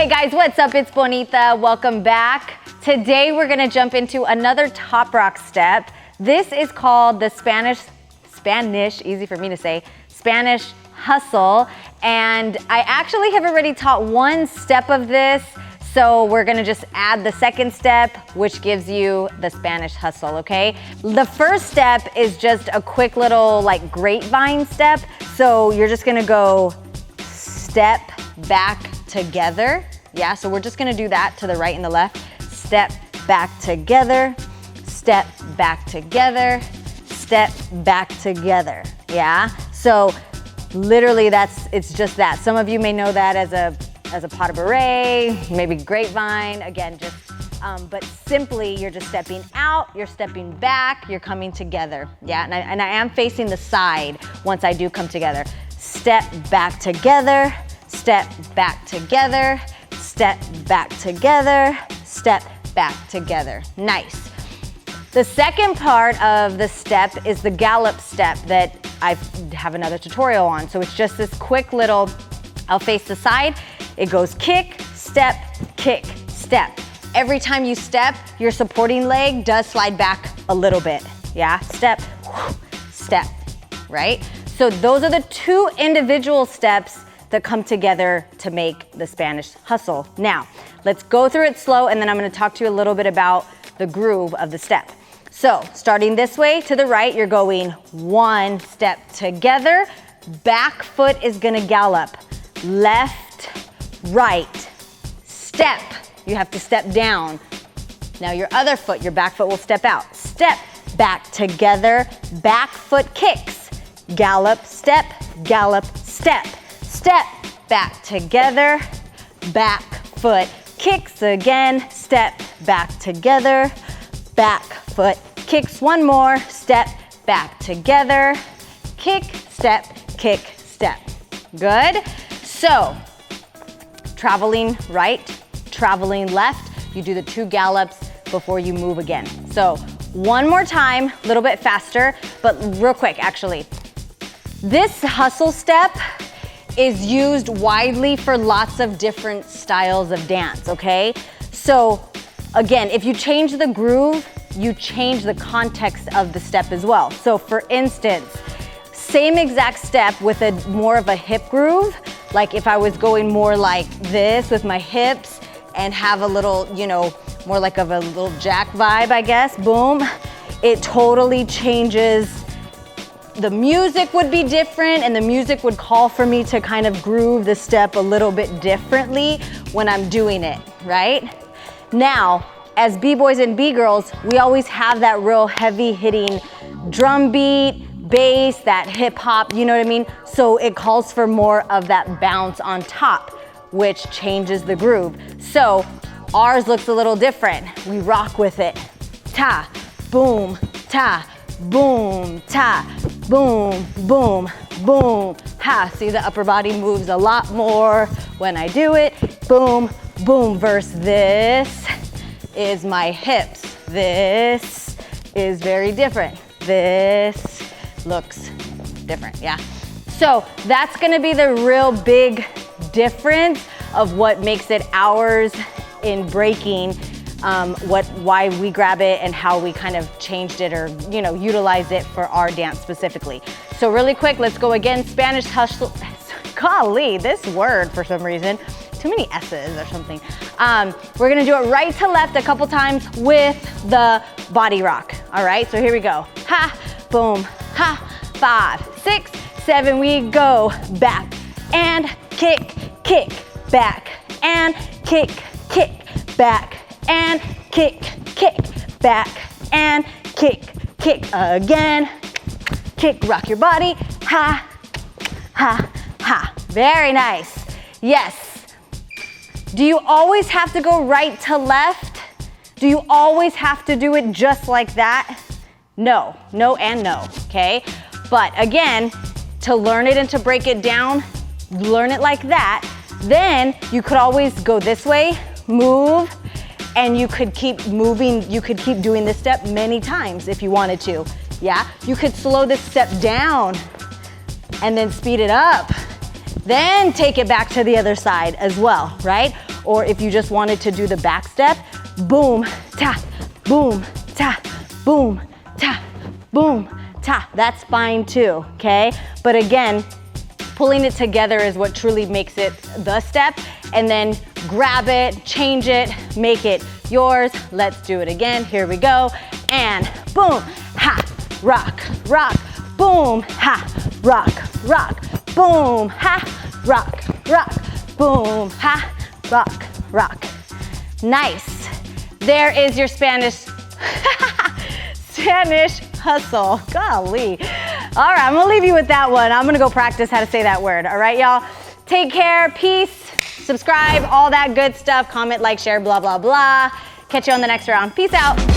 Hey guys, what's up? It's Bonita. Welcome back. Today we're gonna jump into another top rock step. This is called the Spanish, easy for me to say, Spanish hustle. And I actually have already taught one step of this. So we're gonna just add the second step, which gives you the Spanish hustle, okay? The first step is just a quick little like grapevine step. So you're just gonna go step back together. Yeah, so we're just gonna do that to the right and the left. Step back together, step back together, step back together, yeah? So literally it's just that. Some of you may know that as a pas de bourrée, maybe grapevine, again, just, but simply you're just stepping out, you're stepping back, you're coming together, yeah? And I am facing the side once I do come together. Step back together, step back together, step back together, step back together. Nice. The second part of the step is the gallop step that I have another tutorial on. So it's just this quick little, I'll face the side, it goes kick, step, step. Every time you step, your supporting leg does slide back a little bit, yeah? Step, step, right? So those are the two individual steps that come together to make the Spanish hustle. Now, let's go through it slow and then I'm gonna talk to you a little bit about the groove of the step. So, starting this way to the right, you're going one step together, back foot is gonna gallop, left, right, step. You have to step down. Now your other foot, your back foot will step out. Step, back together, back foot kicks, gallop, step, step. Step, back together, back foot kicks again, step, back together, back foot kicks one more, step, back together, kick, step, step. Good? So, traveling right, traveling left, you do the two gallops before you move again. So, one more time, a little bit faster, but real quick actually. This hustle step is used widely for lots of different styles of dance, okay? So again, if you change the groove, you change the context of the step as well. So for instance, same exact step with a more of a hip groove, like if I was going more like this with my hips and have a little, you know, more like of a little jack vibe, I guess, boom, it totally changes. The music would be different and the music would call for me to kind of groove the step a little bit differently when I'm doing it, right? Now, as B-boys and B-girls, we always have that real heavy hitting drum beat, bass, that hip hop, you know what I mean? So it calls for more of that bounce on top, which changes the groove. So ours looks a little different. We rock with it. Ta, boom, ta, boom, ta, boom, boom, boom, ha. See, the upper body moves a lot more when I do it. Boom, boom, versus this is my hips. This is very different. This looks different, yeah. So that's gonna be the real big difference of what makes it ours in breaking, why we grab it and how we kind of changed it or, you know, utilize it for our dance specifically. So really quick, let's go again. Spanish hustle, golly, this word for some reason, too many S's or something. We're gonna do it right to left a couple times with the body rock. All right, so here we go. Ha, boom, ha, 5, 6, 7, we go. Back and kick, back and kick, back and kick, back and kick again. Kick, rock your body, ha, ha, ha. Very nice. Yes. Do you always have to go right to left? Do you always have to do it just like that? No, no and no, okay? But again, to learn it and to break it down, learn it like that. Then you could always go this way, move, and you could keep moving, you could keep doing this step many times if you wanted to, yeah? You could slow this step down and then speed it up. Then take it back to the other side as well, right? or if you just wanted to do the back step, boom, ta, boom, ta, boom, ta, boom, ta. That's fine too, okay? But again, pulling it together is what truly makes it the step, and then grab it, change it, make it yours. Let's do it again. Here we go. And boom, ha, rock, rock, boom, ha, rock, rock, boom, ha, rock, rock, boom, ha, rock, rock. Nice. There is your Spanish hustle. Golly. All right, I'm gonna leave you with that one. I'm gonna go practice how to say that word. All right, y'all? Take care, peace, subscribe, all that good stuff. Comment, like, share, blah, blah, blah. Catch you on the next round. Peace out.